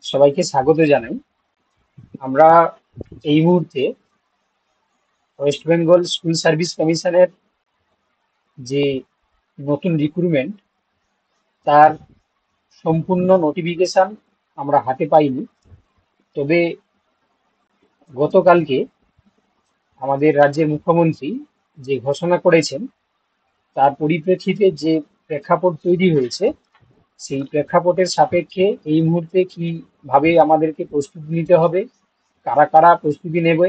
সবাইকে স্বাগত জানাই। আমরা এই মুহূর্তে ওয়েস্ট বেঙ্গল স্কুল সার্ভিস কমিশনের যে নতুন রিক্রুটমেন্ট তার সম্পূর্ণ নোটিফিকেশন আমরা হাতে পাইনি। তবে গতকালকে আমাদের রাজ্যের মুখ্যমন্ত্রী যে ঘোষণা করেছেন তার পরিপ্রেক্ষিতে যে প্রেক্ষাপট তৈরি হয়েছে, সেই প্রেক্ষাপটের সাপেক্ষে এই মুহূর্তে কিভাবে আমাদেরকে প্রস্তুতি নিতে হবে, কারা কারা প্রস্তুতি নেবে,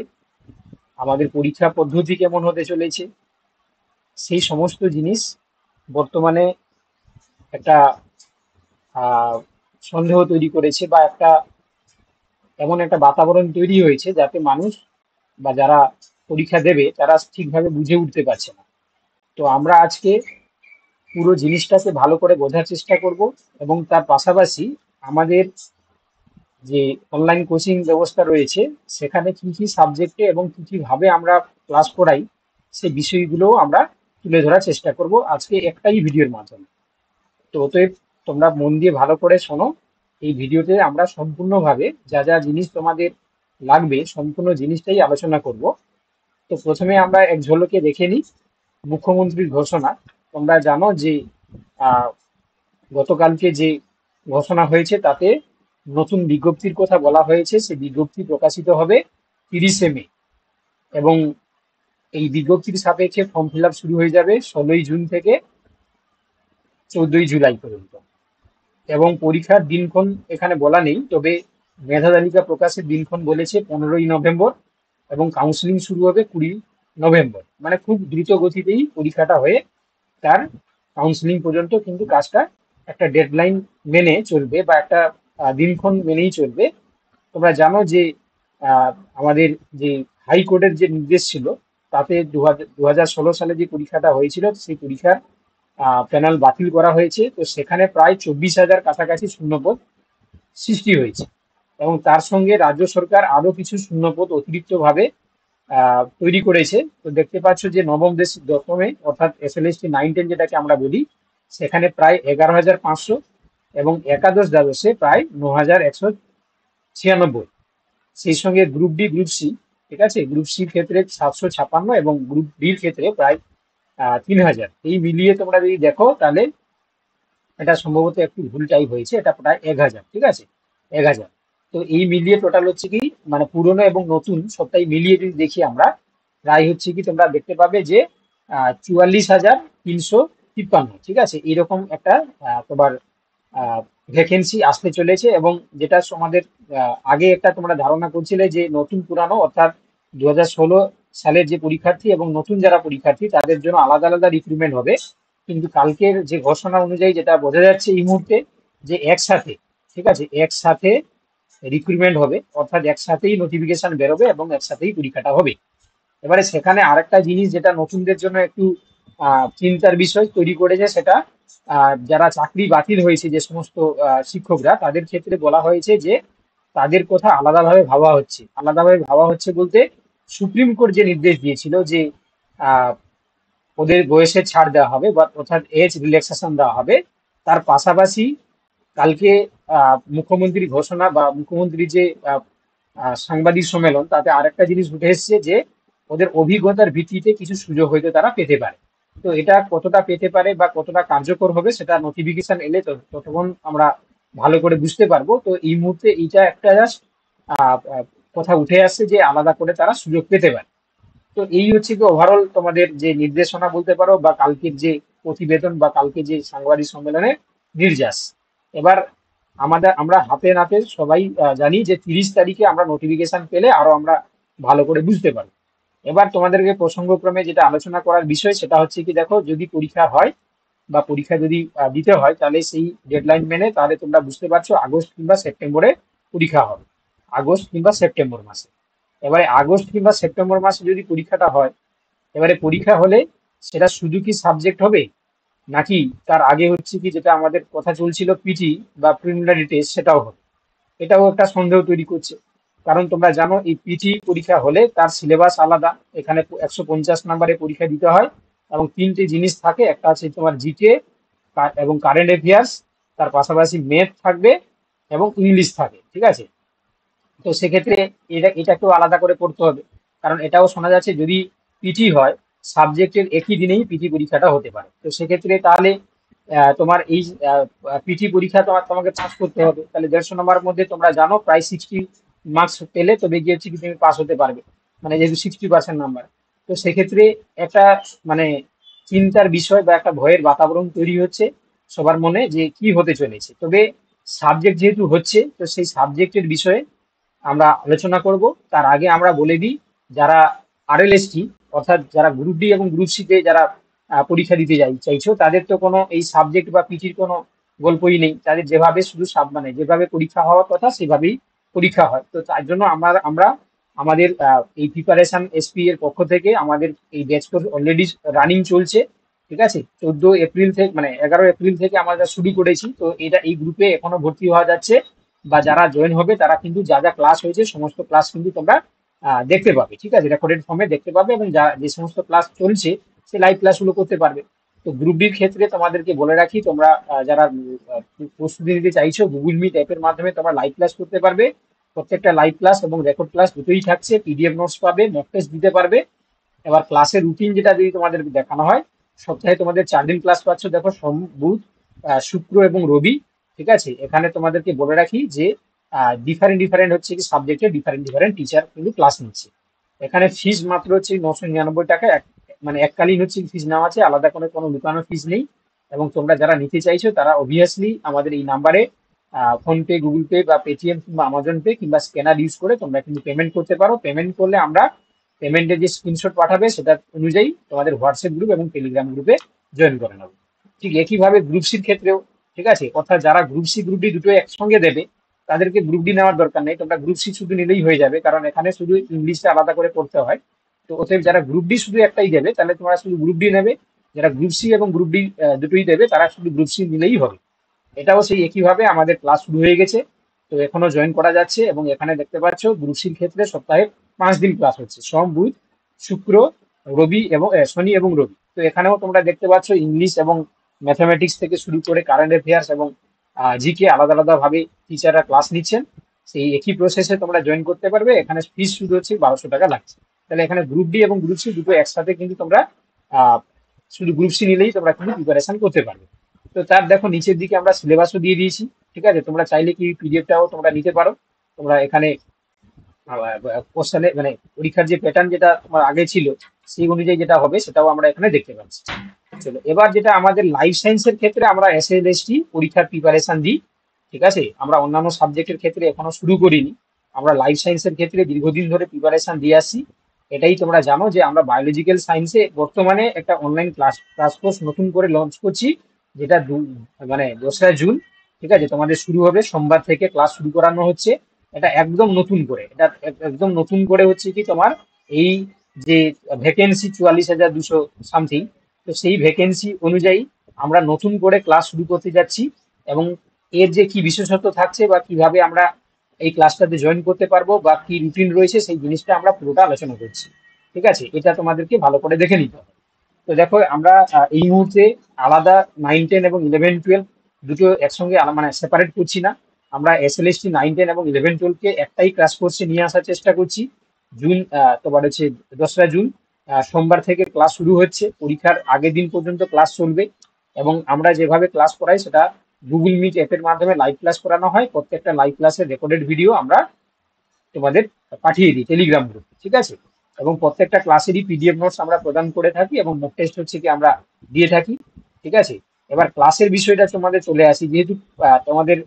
আমাদের পরীক্ষা পদ্ধতি কেমন হতে চলেছে, সেই সমস্ত জিনিস বর্তমানে একটা আহ, সন্দেহ তৈরি করেছে, বা এমন একটা বাতাবরণ তৈরি হয়েছে যাতে মানুষ বা যারা পরীক্ষা দেবে তারা ঠিকভাবে বুঝে উঠতে পারছে না। তো আমরা আজকে পুরো জিনিসটাকে ভালো করে বোঝার চেষ্টা করব, এবং তার পাশাপাশি আমাদের যে অনলাইন কোচিং ব্যবস্থা রয়েছে সেখানে কি কি সাবজেক্টে এবং কি কি ভাবে আমরা ক্লাস করাই, সেই বিষয়গুলো আমরা তুলে ধরার চেষ্টা করব আজকে একটাই ভিডিওর মাধ্যমে। তো অতএব তোমরা মন দিয়ে ভালো করে শোনো। এই ভিডিওতে আমরা সম্পূর্ণভাবে যা যা জিনিস তোমাদের লাগবে সম্পূর্ণ জিনিসটাই আলোচনা করব। তো প্রথমে আমরা এক ঝলকে দেখে নিই মুখ্যমন্ত্রীর ঘোষণা। তোমরা জানো যে আহ, গতকালকে যে ঘোষণা হয়েছে তাতে নতুন বিজ্ঞপ্তির কথা বলা হয়েছে। সেই বিজ্ঞপ্তি প্রকাশিত হবে 30শে মে, এবং এই বিজ্ঞপ্তির সাপেক্ষে ফর্ম ফিল আপ শুরু হয়ে যাবে 16ই জুন থেকে 14ই জুলাই পর্যন্ত। এবং পরীক্ষার দিনক্ষণ এখানে বলা নেই, তবে মেধা তালিকা প্রকাশের দিনক্ষণ বলেছে 15ই নভেম্বর, এবং কাউন্সিলিং শুরু হবে 20ই নভেম্বর। মানে খুব দ্রুত গতিতেই পরীক্ষাটা হয়ে তার কাউন্সিলিং পর্যন্ত কিন্তু কাজটা একটা ডেডলাইন মেনে চলবে, বা একটা দিনক্ষণ মেনেই চলবে। তোমরা জানো যে আহ, আমাদের যে হাইকোর্টের যে নির্দেশ ছিল তাতে 2016 সালে যে পরীক্ষাটা হয়েছিল সেই পরীক্ষার প্যানেল বাতিল করা হয়েছে। তো সেখানে প্রায় 24,000 কাছাকাছি শূন্যপদ সৃষ্টি হয়েছে, এবং তার সঙ্গে রাজ্য সরকার আরো কিছু শূন্যপদ অতিরিক্ত ভাবে তৈরি করেছে। তো দেখতে পাচ্ছ যে নবম দশমে অর্থাৎ SLST 9-10 যেটাকে আমরা বলি, সেখানে প্রায় 11,500, এবং একাদশ দ্বাদশে প্রায় 9,196। সেই সঙ্গে গ্রুপ ডি, গ্রুপ সি, ঠিক আছে, গ্রুপ সির ক্ষেত্রে 756, এবং গ্রুপ ডির ক্ষেত্রে প্রায় 3,000। এই মিলিয়ে তোমরা যদি দেখো তাহলে এটা সম্ভবত একটু ভুল টাইপ হয়েছে, এটা প্রায় 1,000, ঠিক আছে, 1,000। তো এই মিলিয়ে টোটাল হচ্ছে কি, মানে পুরনো এবং নতুন সবটাই মিলিয়ে যদি দেখি আমরা, প্রায় হচ্ছে কি তোমরা দেখতে পাবে যে 44,353, ঠিক আছে, এরকম একটা তোমার ভ্যাকেন্সি আসতে চলেছে। এবং যেটা আমাদের আগে একটা তোমরা ধারণা করছিলে যে নতুন পুরানো, অর্থাৎ 2016 সালের যে পরীক্ষার্থী এবং নতুন যারা পরীক্ষার্থী তাদের জন্য আলাদা আলাদা রিক্রুটমেন্ট হবে। কিন্তু কালকের যে ঘোষণা অনুযায়ী যেটা বোঝা যাচ্ছে এই মুহূর্তে, যে একসাথে, ঠিক আছে, একসাথে রিক্রুটমেন্ট হবে, অর্থাৎ একসাথেই নোটিফিকেশন বেরোবে এবং একসাথেই পরীক্ষাটা হবে। এবারে সেখানে আরেকটা জিনিস যেটা নতুনদের জন্য একটু চিন্তার বিষয় তৈরি করেছে, সেটা যারা চাকরি বাতিল হয়েছে যে সমস্ত শিক্ষকরা, তাদের ক্ষেত্রে বলা হয়েছে যে তাদের কথা আলাদাভাবে ভাবা হচ্ছে। আলাদাভাবে ভাবা হচ্ছে বলতে, সুপ্রিম কোর্ট যে নির্দেশ দিয়েছিল যে আহ, ওদের বয়সের ছাড় দেওয়া হবে, বা অর্থাৎ এজ রিল্যাক্সেশন দেওয়া হবে, তার পাশাপাশি কালকে মুখ্যমন্ত্রীর ঘোষণা বা মুখ্যমন্ত্রীর যে সাংবাদিক সম্মেলন, তাতে আরেকটা জিনিস উঠে এসেছে যে ওদের অভিজ্ঞতার ভিত্তিতে কিছু সুযোগ হয়তো তারা পেতে পারে। তো এটা কতটা পেতে পারে বা কতটা কার্যকর হবে সেটা নোটিফিকেশন এলে ততক্ষণ আমরা ভালো করে বুঝতে পারবো। তো এই মুহূর্তে এইটা একটা জাস্ট কথা উঠে আসছে যে আলাদা করে তারা সুযোগ পেতে পারে। তো এই হচ্ছে কি ওভারঅল তোমাদের যে নির্দেশনা বলতে পারো, বা কালকের যে প্রতিবেদন বা কালকে যে সাংবাদিক সম্মেলনের নির্যাস। এবার আমরা হাতে নাতে সবাই জানি যে 30 তারিখে আমরা নোটিফিকেশন পেলে আরো আমরা ভালো করে বুঝতে পারবো। এবার তোমাদেরকে প্রসঙ্গক্রমে যেটা আলোচনা করার বিষয় সেটা হচ্ছে কি, দেখো, যদি পরীক্ষা হয় বা পরীক্ষা যদি দিতে হয়, তাহলে সেই ডেডলাইন মেনে তাহলে তোমরা বুঝতে পারছো আগস্ট কিংবা সেপ্টেম্বরে পরীক্ষা হবে, আগস্ট কিংবা সেপ্টেম্বর মাসে। এবারে আগস্ট কিংবা সেপ্টেম্বর মাসে যদি পরীক্ষাটা হয়, এবারে পরীক্ষা হলে সেটা শুধু কি সাবজেক্ট হবে, নাকি তার আগে হচ্ছে কি যেটা আমাদের কথা চলছিল পিটি বা প্রিলিমিনারি টেস্ট, সেটাও হবে? এটাও একটা সন্দেহ তৈরি করছে। কারণ তোমরা জানো এই পিটি পরীক্ষা হলে তার সিলেবাস আলাদা, এখানে 150 নম্বরের পরীক্ষা দিতে হয়, এবং তিনটে জিনিস থাকে, একটা আছে তোমার জিকে এবং কারেন্ট অ্যাফেয়ার্স, তার পাশাপাশি ম্যাথ থাকবে, এবং ইংলিশ থাকে, ঠিক আছে। তো সেক্ষেত্রে এটা একটু আলাদা করে পড়তে হবে, কারণ এটাও শোনা যাচ্ছে যদি পিটি হয়, সাবজেক্টের একই দিনেই পিটি পরীক্ষাটা হতে পারে। তো সেক্ষেত্রে তাহলে তোমার এই পিটি পরীক্ষা তোমাকে পাস করতে হবে, তাহলে 150 নম্বরের মধ্যে তোমরা জানো প্রায় 60 মার্কস পেলে তবে গিয়ে হচ্ছে কি তুমি পাস হতে পারবে, মানে যেহেতু 60% নাম্বার। তো সেক্ষেত্রে একটা মানে চিন্তার বিষয় বা একটা ভয়ের বাতাবরণ তৈরি হচ্ছে সবার মনে যে কি হতে চলেছে। তবে সাবজেক্ট যেহেতু হচ্ছে, তো সেই সাবজেক্টের বিষয়ে আমরা আলোচনা করব। তার আগে আমরা বলে দিই, যারা আরএলএসটি অর্থাৎ যারা গ্রুপ ডি এবং গ্রুপ সিতে যারা পরীক্ষা দিতে চাইছো, তাদের তো কোনো এই সাবজেক্ট বা পিটির কোনো গল্পই নেই। তাদের যেভাবে শুধু মানে যেভাবে পরীক্ষা হওয়ার কথা সেভাবেই পরীক্ষা হয়। তো তার জন্য আমরা আমাদের এই প্রিপারেশন এসপি এর পক্ষ থেকে আমাদের এই ব্যাচ কোর্স অলরেডি রানিং চলছে, ঠিক আছে। 14 এপ্রিল থেকে মানে 11 এপ্রিল থেকে আমরা শুরু করেছি। তো এই গ্রুপে এখনো ভর্তি হওয়া যাচ্ছে, বা যারা জয়েন হবে তারা কিন্তু যা যা ক্লাস হয়েছে সমস্ত ক্লাস কিন্তু তোমরা দেখতে পাবে, ঠিক আছে, রেকর্ডেড ফর্মে দেখতে পাবে, এবং যে সমস্ত ক্লাস চলছে সে লাইভ ক্লাসগুলো করতে পারবে। তো গ্রুপ ডির ক্ষেত্রে তোমাদেরকে বলে রাখি, তোমরা যারা প্রস্তুতি নিতে চাইছো, গুগল মিট অ্যাপের মাধ্যমে তোমরা লাইভ ক্লাস করতে পারবে। প্রত্যেকটা লাইভ ক্লাস এবং রেকর্ড ক্লাস দুটোই থাকছে, পিডিএফ নোটস পাবে, মক টেস্ট দিতে পারবে। এবার ক্লাসের রুটিন যেটা যদি তোমাদের দেখানো হয়, সপ্তাহে তোমাদের 4 দিন ক্লাস পাচ্ছ, দেখো সোম, বুধ, শুক্র এবং রবি, ঠিক আছে। এখানে তোমাদেরকে বলে রাখি যে ডিফারেন্ট ডিফারেন্ট হচ্ছে কি সাবজেক্টে ডিফারেন্ট ডিফারেন্ট টিচার কিন্তু ক্লাস নিচ্ছে। এখানে ফিস মাত্র হচ্ছে 999 টাকা, মানে এককালীন হচ্ছে ফিস নেওয়া আছে, আলাদা করে কোনো লুকানো ফিস নেই। এবং তোমরা যারা নিতে চাইছো তারা অবভিয়াসলি আমাদের এই নাম্বারে ফোনপে, গুগল পে বা পেটিএম কিংবা আমাজন পে কিংবা স্ক্যানার ইউজ করে তোমরা কিন্তু পেমেন্ট করতে পারো। পেমেন্ট করলে আমরা পেমেন্টের যে স্ক্রিনশট পাঠাবে সেটা অনুযায়ী তোমাদের হোয়াটসঅ্যাপ গ্রুপ এবং টেলিগ্রাম গ্রুপে জয়েন করে নেবো। ঠিক একইভাবে গ্রুপ সির ক্ষেত্রেও, ঠিক আছে, অর্থাৎ যারা গ্রুপ সি গ্রুপ ডি দুটো একসঙ্গে দেবে তাদেরকে গ্রুপ ডি নেওয়ার দরকার নেই, তোমরা গ্রুপ সি শুধু নিলেই হয়ে যাবে, কারণ এখানে শুধু ইংলিশটা আলাদা করে পড়তে হয়। তো অতএব যারা গ্রুপ ডি শুধু একটাই দেবে তাহলে তোমরা শুধু গ্রুপ ডি নেবে, যারা গ্রুপ সি এবং গ্রুপ ডি দুটোই দেবে তারা শুধু গ্রুপ সি নিলেই হবে। এটাও সেই একইভাবে আমাদের ক্লাস শুরু হয়ে গেছে, তো এখনো জয়েন করা যাচ্ছে। এবং এখানে দেখতে পাচ্ছ গ্রুপ সির ক্ষেত্রে সপ্তাহে 5 দিন ক্লাস হচ্ছে, সোম, বুধ, শুক্র, রবি এবং শনি এবং রবি। তো এখানেও তোমরা দেখতে পাচ্ছ ইংলিশ এবং ম্যাথামেটিক্স থেকে শুরু করে কারেন্ট অ্যাফেয়ার্স এবং জিকে আলাদা আলাদা ভাবে টিচাররা ক্লাস নিচ্ছেন। সেই একই প্রসেসে তোমরা জয়েন করতে পারবে। এখানে ফিস শুধু হচ্ছে 1200 টাকা লাগছে। তাহলে এখানে গ্রুপ ডি এবং গ্রুপ সি দুটো একসাথে কিন্তু তোমরা আহ, শুধু গ্রুপ সি নিলেই তোমরা কিন্তু প্রিপারেশন করতে পারবে। তো তার দেখো নিচের দিকে আমরা সিলেবাসও দিয়ে দিয়েছি, ঠিক আছে। তোমরা চাইলে কি পিডিএফটাও তোমরা নিতে পারো। তোমরা এখানে কোশ্চেনে মানে পরীক্ষার যে প্যাটার্ন যেটা তোমার আগে ছিল সেই অনুযায়ী যেটা হবে সেটাও আমরা এখানে দেখতে পাচ্ছি। চলো এবার যেটা আমাদের লাইফ সায়েন্সের ক্ষেত্রে আমরা এসএলএসটি পরীক্ষার প্রিপারেশন দিই, ঠিক আছে। আমরা অন্যান্য সাবজেক্টের ক্ষেত্রে এখনো শুরু করিনি, আমরা লাইফ সায়েন্সের ক্ষেত্রে দীর্ঘদিন ধরে প্রিপারেশন দিয়ে আসছি। এটাই তোমরা জানো যে আমরা বায়োলজিক্যাল সায়েন্সে বর্তমানে একটা অনলাইন ক্লাস কোর্স নতুন করে লঞ্চ করছি, যেটা মানে 2রা জুন, ঠিক আছে, তোমাদের শুরু হবে। সোমবার থেকে ক্লাস শুরু করানো হচ্ছে। এটা একদম নতুন করে, এটা একদম নতুন করে হচ্ছে কি তোমার এই যে ভ্যাকেন্সি 44,200 সামথিং, তো সেই ভ্যাকেন্সি অনুযায়ী আমরা নতুন করে ক্লাস শুরু করতে যাচ্ছি। এবং এর যে কি বিশেষত্ব থাকছে বা কিভাবে আমরা এই ক্লাসটাতে জয়েন করতে পারবো বা কি রুটিন রয়েছে সেই জিনিসটা আমরা পুরোটা আলোচনা করছি, ঠিক আছে। এটা তোমাদেরকে ভালো করে দেখে নিতে হবে। তো দেখো আমরা এই মুহূর্তে আলাদা 9, 10 এবং 11, 12 দুটো একসঙ্গে মানে সেপারেট করছি না। আমরা এসএলএসটি 9, 10 এবং 11, 12কে একটাই ক্লাস কোর্সে নিয়ে আসার চেষ্টা করছি। জুন তোমার হচ্ছে 2রা জুন সোমবার থেকে ক্লাস শুরু হচ্ছে, পরীক্ষার আগের দিন পর্যন্ত ক্লাস চলবে। এবং আমরা যেভাবে ক্লাস করাই সেটা গুগল মিট অ্যাপের মাধ্যমে লাইভ ক্লাস করানো হয়। প্রত্যেকটা লাইভ ক্লাসের রেকর্ডেড ভিডিও আমরা তোমাদের পাঠিয়ে দিই টেলিগ্রাম গ্রুপে, ঠিক আছে। এবং প্রত্যেকটা ক্লাসেরই পিডিএফ নোটস আমরা প্রদান করে থাকি এবং মক টেস্ট হচ্ছে কি আমরা দিয়ে থাকি, ঠিক আছে। এবার ক্লাসের বিষয়টা তোমাদের চলে আসি, যেহেতু তোমাদের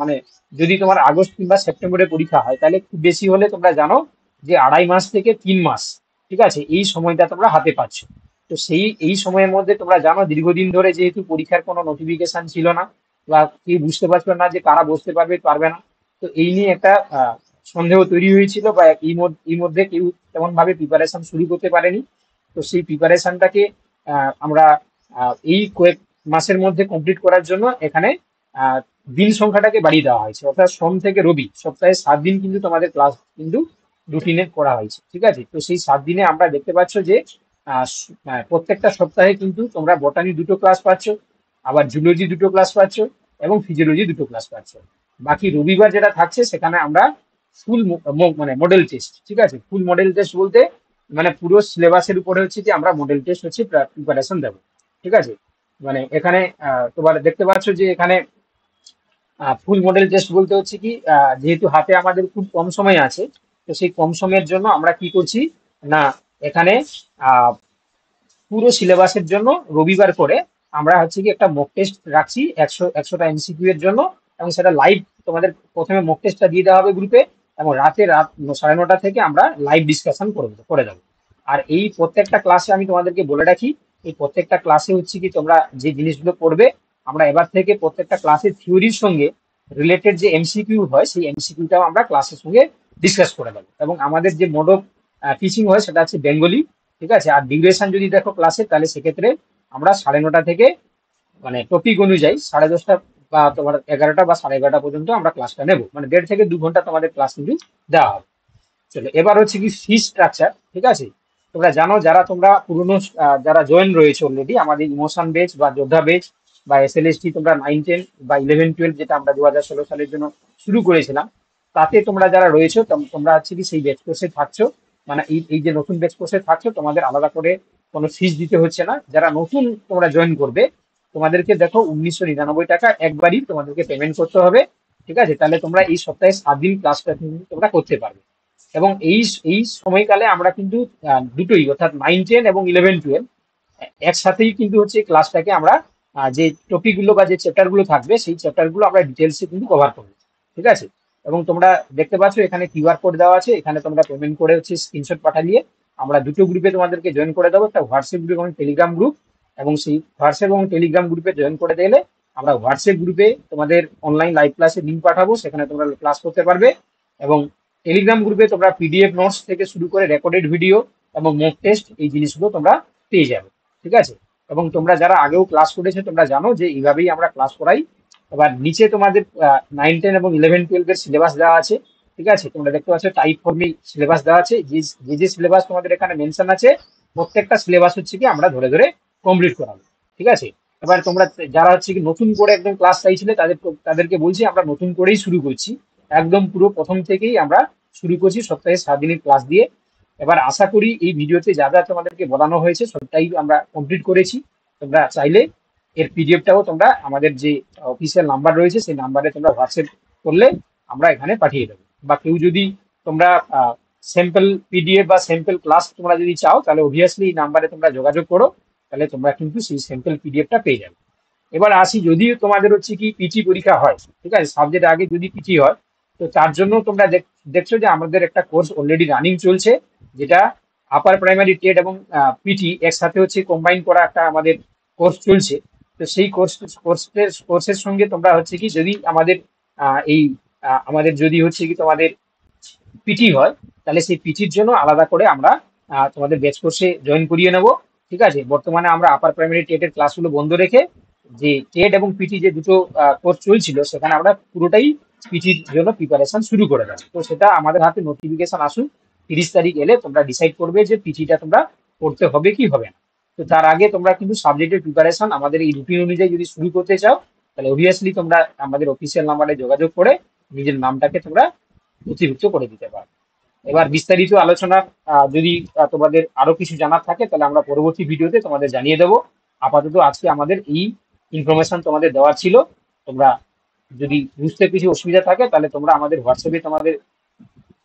মানে যদি তোমার আগস্ট কিংবা সেপ্টেম্বরে পরীক্ষা হয় তাহলে খুব বেশি হলে তোমরা জানো যে 2.5 মাস থেকে 3 মাস, ঠিক আছে, এই সময়টা তোমরা হাতে পাচ্ছ। তো এই সময়ের মধ্যে তোমরা জানো দীর্ঘদিন ধরে যেহেতু পরীক্ষার কোনো নোটিফিকেশন ছিল না বা কেউ বুঝতে পারছিল না যে কারা বসতে পারবে পারবে না, তো এই নিয়ে একটা সন্দেহ তৈরি হয়েছিল বা এই মধ্যে কেউ তেমন ভাবে প্রিপারেশন শুরু করতে পারেনি। তো সেই প্রিপারেশনটাকে আমরা এই কয়েক মাসের মধ্যে কমপ্লিট করার জন্য এখানে আহ, দিন সংখ্যাটাকে বাড়িয়ে দেওয়া হয়েছে, অর্থাৎ সোম থেকে রবি সপ্তাহে 7 দিন কিন্তু তোমাদের ক্লাস কিন্তু রুটিনে করা হয়েছে, ঠিক আছে। তো সেই 7 দিনে আমরা দেখতে পাচ্ছ যে প্রত্যেকটা সপ্তাহে কিন্তু তোমরা বটানি দুটো ক্লাস পাচ্ছ, আবার জুলজি দুটো ক্লাস পাচ্ছ এবং ফিজিওলজি দুটো ক্লাস পাচ্ছ। বাকি রবিবার যেটা থাকছে সেখানে আমরা ফুল মানে মডেল টেস্ট, ঠিক আছে। ফুল মডেল টেস্ট বলতে মানে পুরো সিলেবাসের উপরে হচ্ছে যে আমরা মডেল টেস্ট হচ্ছে প্রিপারেশন দেবো, ঠিক আছে। মানে এখানে তোমার দেখতে পাচ্ছ যে এখানে ফুল মডেল টেস্ট বলতে হচ্ছে কি, যেহেতু হাতে আমাদের খুব কম সময় আছে, তো সেই কম সময়ের জন্য আমরা কি করছি না, এখানে আহ, পুরো সিলেবাসের জন্য রবিবার করে আমরা হচ্ছে কি একটা মক টেস্ট রাখছি 100টা এমসিকিউ এর জন্য। এবং সেটা লাইভ, তোমাদের প্রথমে মক টেস্টটা দিয়ে দেওয়া হবে গ্রুপে, এবং রাত 9:30 থেকে আমরা লাইভ ডিসকাশন করে দেবো। আর এই প্রত্যেকটা ক্লাসে আমি তোমাদেরকে বলে রাখি, এই প্রত্যেকটা ক্লাসে হচ্ছে কি তোমরা যে জিনিসগুলো পড়বে, আমরা এবার থেকে প্রত্যেকটা ক্লাসের থিওরির সঙ্গে রিলেটেড যে এমসিকিউ হয় সেই এমসিকিউটাও আমরা ক্লাসের সঙ্গে ডিসকাস করে দেবো। এবং আমাদের যে মোড অফ টিচিং হয় সেটা হচ্ছে বেঙ্গলি, ঠিক আছে। আর ডিউরেশন যদি দেখো ক্লাসে, তাহলে সেক্ষেত্রে আমরা 9:30 থেকে মানে টপিক অনুযায়ী 10:30 বা তোমার 11টা বা 11:30 পর্যন্ত আমরা ক্লাসটা নেব, মানে 1.5 থেকে 2 ঘন্টা তোমাদের ক্লাস কিন্তু দেওয়া হবে। চলো এবার হচ্ছে কি ফি স্ট্রাকচার, ঠিক আছে। তোমরা জানো যারা তোমরা পুরনো যারা জয়েন রয়েছে অলরেডি আমাদের ইমোশন বেচ বা যোদ্ধা বেচ বা এসএলএসটি, তোমরা 9-10 বা 11-12 যেটা আমরা 2016 সালের জন্য শুরু করেছিলাম, তাতে তোমরা যারা রয়েছে তোমরা হচ্ছে কি সেই বেচ কোর্সে থাকছো। মানে এই যে নতুন বেচ কোর্সে থাকছো, তোমাদের আলাদা করে কোনো ফিস দিতে হচ্ছে না। যারা নতুন তোমরা জয়েন করবে, তোমাদেরকে দেখো 1999 টাকা একবারই তোমাদেরকে পেমেন্ট করতে হবে, ঠিক আছে। তাহলে তোমরা এই সপ্তাহে 7 দিন ক্লাসটা কিন্তু তোমরা করতে পারবে। এবং এই সময়কালে আমরা কিন্তু দুটোই, অর্থাৎ 9-10 এবং 11-12 একসাথেই কিন্তু হচ্ছে ক্লাসটাকে আমরা যে টপিক গুলো বা যে চ্যাপ্টার গুলো থাকবে সেই চ্যাপ্টার গুলো আমরা ডিটেলসে কিন্তু কভার করবো, ঠিক আছে। এবং তোমরা দেখতে পাচ্ছ এখানে কিউআর কোড দেওয়া আছে, এখানে তোমরা পেমেন্ট করে হচ্ছে স্ক্রিনশট পাঠালিয়ে আমরা দুটো গ্রুপে তোমাদেরকে জয়েন করে দেবো, একটা হোয়াটসঅ্যাপ গ্রুপ এবং টেলিগ্রাম গ্রুপ। এবং সেই হোয়াটসঅ্যাপ এবং টেলিগ্রাম গ্রুপে জয়েন করে দিলে আমরা হোয়াটসঅ্যাপ গ্রুপে তোমাদের অনলাইন লাইভ ক্লাসের লিঙ্ক পাঠাবো, সেখানে তোমরা ক্লাস করতে পারবে। এবং টেলিগ্রাম গ্রুপে তোমরা পিডিএফ নোটস থেকে শুরু করে রেকর্ডেড ভিডিও এবং মক টেস্ট এই জিনিসগুলো তোমরা পেয়ে যাবে, ঠিক আছে। এবং তোমরা যারা আগেও ক্লাস করেছো তোমরা জানো যে এইভাবেই আমরা ক্লাস করাই। এবার নিচে তোমাদের 9-10 এবং 11-12 এর সিলেবাস দেওয়া আছে, ঠিক আছে। তোমরা দেখতে পাচ্ছ টাইপ ফর্মে সিলেবাস দেওয়া আছে, যে সিলেবাস তোমাদের এখানে মেনশন আছে প্রত্যেকটা সিলেবাস হচ্ছে কি আমরা ধরে ধরে কমপ্লিট করাবো, ঠিক আছে। এবার তোমরা যারা হচ্ছে কি নতুন করে একদম ক্লাস চাইছিলে তাদেরকে বলছি আমরা নতুন করেই শুরু করছি, একদম পুরো প্রথম থেকেই আমরা শুরু করছি সপ্তাহে 7 দিনের ক্লাস দিয়ে। এবার আশা করি এই ভিডিওতে যা যা তোমাদেরকে বলানো হয়েছে সবটাই আমরা কমপ্লিট করেছি। তোমরা চাইলে এর পিডিএফটাও তোমরা আমাদের যে অফিসিয়াল নাম্বার রয়েছে সেই নাম্বারে তোমরা হোয়াটসঅ্যাপ করলে আমরা এখানে পাঠিয়ে দেবো। বা কেউ যদি তোমরা স্যাম্পল পিডিএফ বা স্যাম্পল ক্লাস তোমরা যদি চাও, তাহলে অবভিয়াসলি এই নাম্বারে তোমরা যোগাযোগ করো, তাহলে তোমরা কিন্তু সেই স্যাম্পল পিডিএফটা পেয়ে যাবে। এবার আসি, যদি তোমাদের হচ্ছে কি পিটি পরীক্ষা হয়, ঠিক আছে, সাবজেক্ট আগে যদি পিটি হয়, তো তার জন্য তোমরা দেখছো যে আমাদের একটা কোর্স অলরেডি রানিং চলছে, যেটা আপার প্রাইমারি টেট এবং পিটি একসাথে হচ্ছে কম্বাইন করা একটা আমাদের কোর্স চলছে। তো সেই কোর্সের সঙ্গে তোমরা হচ্ছে কি যদি আমাদের এই আমাদের যদি হচ্ছে কি তোমাদের পিটি হয়, তাহলে সেই পিটির জন্য আলাদা করে আমরা তোমাদের ব্যাচ কোর্সে জয়েন করিয়ে নেব, ঠিক আছে। বর্তমানে আমরা আপার প্রাইমারি টেটের ক্লাসগুলো বন্ধ রেখে যে টেট এবং পিটি যে দুটো কোর্স চলছিল সেখানে আমরা পুরোটাই পিটির জন্য প্রিপারেশন শুরু করে দেবো। তো সেটা আমাদের হাতে নোটিফিকেশন আসুক, 30 তারিখ এলে তোমরা ডিসাইড করবে যে পিটিটা তোমরা করতে হবে কি হবে না। তো তার আগে তোমরা কিন্তু সাবজেক্টের প্রিপারেশন আমাদের এই রুটিন অনুযায়ী যদি শুরু করতে চাও, তাহলে অবভিয়াসলি তোমরা আমাদের অফিসিয়াল নাম্বারে যোগাযোগ করে নিজের নামটাকে তোমরা নথিভুক্ত করে দিতে পারো। এবার বিস্তারিত আলোচনা যদি তোমাদের আরো কিছু জানার থাকে, তাহলে আমরা পরবর্তী ভিডিওতে তোমাদের জানিয়ে দেবো। আপাতত আজকে আমাদের এই ইনফরমেশন তোমাদের দেওয়ার ছিল। তোমরা যদি বুঝতে কিছু অসুবিধা থাকে, তাহলে তোমরা আমাদের হোয়াটসঅ্যাপে তোমাদের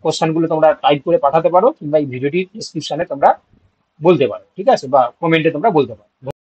কোশ্চেন গুলো তোমরা টাইপ করে পাঠাতে পারো, কিংবা এই ভিডিওটির ডিসক্রিপশনে তোমরা বলতে পারো, ঠিক আছে, বা কমেন্টে তোমরা বলতে পারো।